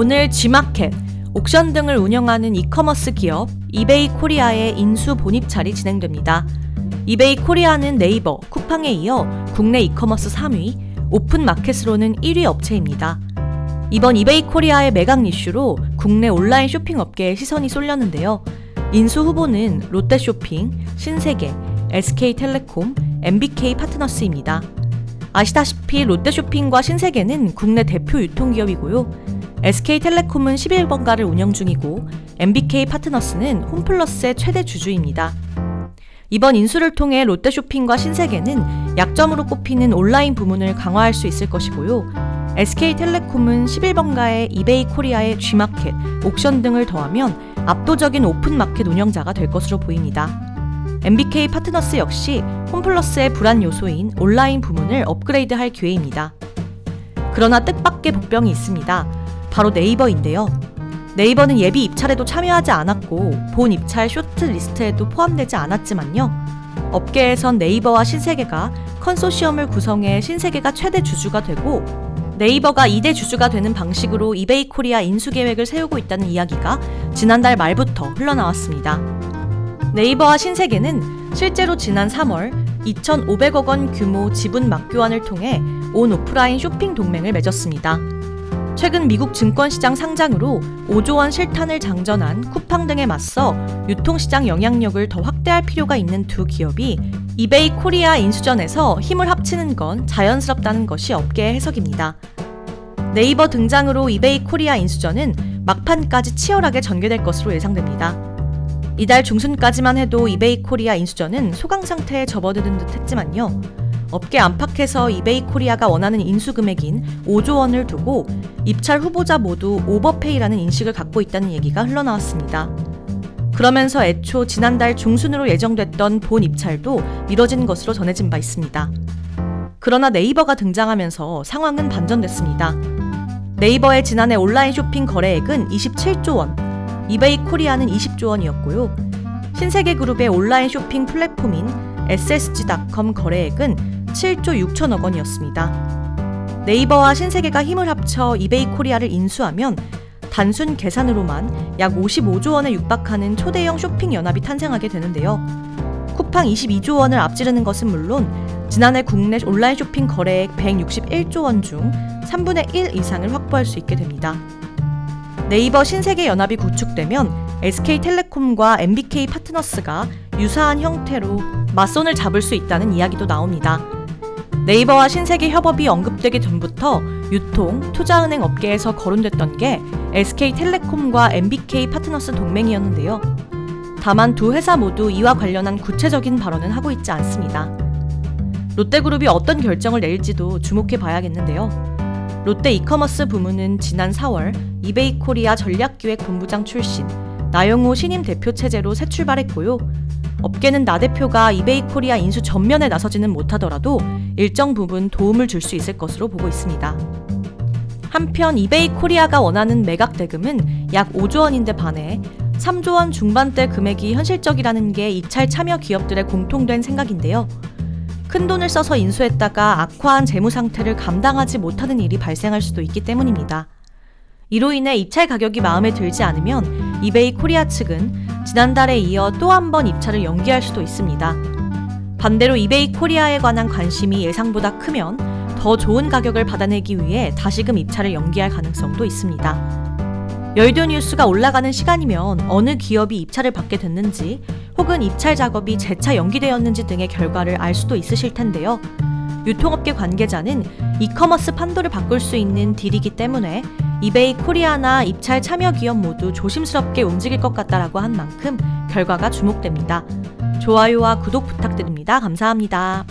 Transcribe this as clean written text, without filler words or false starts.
오늘 G마켓, 옥션 등을 운영하는 이커머스 기업 이베이 코리아의 인수 본입찰이 진행됩니다. 이베이 코리아는 네이버, 쿠팡에 이어 국내 이커머스 3위, 오픈마켓으로는 1위 업체입니다. 이번 이베이 코리아의 매각 이슈로 국내 온라인 쇼핑 업계에 시선이 쏠렸는데요. 인수 후보는 롯데쇼핑, 신세계, SK텔레콤, MBK 파트너스입니다. 아시다시피 롯데쇼핑과 신세계는 국내 대표 유통기업이고요. SK텔레콤은 11번가를 운영 중이고 MBK 파트너스는 홈플러스의 최대 주주입니다. 이번 인수를 통해 롯데쇼핑과 신세계는 약점으로 꼽히는 온라인 부문을 강화할 수 있을 것이고요. SK텔레콤은 11번가의 이베이 코리아의 G마켓, 옥션 등을 더하면 압도적인 오픈마켓 운영자가 될 것으로 보입니다. MBK 파트너스 역시 홈플러스의 불안 요소인 온라인 부문을 업그레이드할 기회입니다. 그러나 뜻밖의 복병이 있습니다. 바로 네이버인데요. 네이버는 예비 입찰에도 참여하지 않았고 본 입찰 쇼트리스트에도 포함되지 않았지만요. 업계에선 네이버와 신세계가 컨소시엄을 구성해 신세계가 최대 주주가 되고 네이버가 2대 주주가 되는 방식으로 이베이 코리아 인수 계획을 세우고 있다는 이야기가 지난달 말부터 흘러나왔습니다. 네이버와 신세계는 실제로 지난 3월 2,500억 원 규모 지분 맞교환을 통해 온 오프라인 쇼핑 동맹을 맺었습니다. 최근 미국 증권시장 상장으로 5조 원 실탄을 장전한 쿠팡 등에 맞서 유통시장 영향력을 더 확대할 필요가 있는 두 기업이 이베이 코리아 인수전에서 힘을 합치는 건 자연스럽다는 것이 업계의 해석입니다. 네이버 등장으로 이베이 코리아 인수전은 막판까지 치열하게 전개될 것으로 예상됩니다. 이달 중순까지만 해도 이베이 코리아 인수전은 소강 상태에 접어드는 듯 했지만요. 업계 안팎에서 이베이 코리아가 원하는 인수 금액인 5조 원을 두고 입찰 후보자 모두 오버페이라는 인식을 갖고 있다는 얘기가 흘러나왔습니다. 그러면서 애초 지난달 중순으로 예정됐던 본 입찰도 미뤄진 것으로 전해진 바 있습니다. 그러나 네이버가 등장하면서 상황은 반전됐습니다. 네이버의 지난해 온라인 쇼핑 거래액은 27조 원, 이베이 코리아는 20조 원이었고요. 신세계그룹의 온라인 쇼핑 플랫폼인 ssg.com 거래액은 7조 6천억 원이었습니다. 네이버와 신세계가 힘을 합쳐 이베이 코리아를 인수하면 단순 계산으로만 약 55조 원에 육박하는 초대형 쇼핑 연합이 탄생하게 되는데요. 쿠팡 22조 원을 앞지르는 것은 물론 지난해 국내 온라인 쇼핑 거래액 161조 원 중 3분의 1 이상을 확보할 수 있게 됩니다. 네이버 신세계 연합이 구축되면 SK텔레콤과 MBK 파트너스가 유사한 형태로 맞선을 잡을 수 있다는 이야기도 나옵니다. 네이버와 신세계 협업이 언급되기 전부터 유통, 투자은행 업계에서 거론됐던 게 SK텔레콤과 MBK 파트너스 동맹이었는데요. 다만 두 회사 모두 이와 관련한 구체적인 발언은 하고 있지 않습니다. 롯데그룹이 어떤 결정을 내릴지도 주목해 봐야겠는데요. 롯데 이커머스 부문은 지난 4월 이베이 코리아 전략기획본부장 출신 나영호 신임 대표 체제로 새 출발했고요. 업계는 나 대표가 이베이 코리아 인수 전면에 나서지는 못하더라도 일정 부분 도움을 줄 수 있을 것으로 보고 있습니다. 한편 이베이 코리아가 원하는 매각 대금은 약 5조 원인데 반해 3조 원 중반대 금액이 현실적이라는 게 입찰 참여 기업들의 공통된 생각인데요. 큰 돈을 써서 인수했다가 악화한 재무 상태를 감당하지 못하는 일이 발생할 수도 있기 때문입니다. 이로 인해 입찰 가격이 마음에 들지 않으면 이베이 코리아 측은 지난달에 이어 또 한 번 입찰을 연기할 수도 있습니다. 반대로 이베이 코리아에 관한 관심이 예상보다 크면 더 좋은 가격을 받아내기 위해 다시금 입찰을 연기할 가능성도 있습니다. 여의도 뉴스가 올라가는 시간이면 어느 기업이 입찰을 받게 됐는지 혹은 입찰 작업이 재차 연기되었는지 등의 결과를 알 수도 있으실 텐데요. 유통업계 관계자는 이커머스 판도를 바꿀 수 있는 딜이기 때문에 이베이 코리아나 입찰 참여 기업 모두 조심스럽게 움직일 것 같다라고 한 만큼 결과가 주목됩니다. 좋아요와 구독 부탁드립니다. 감사합니다.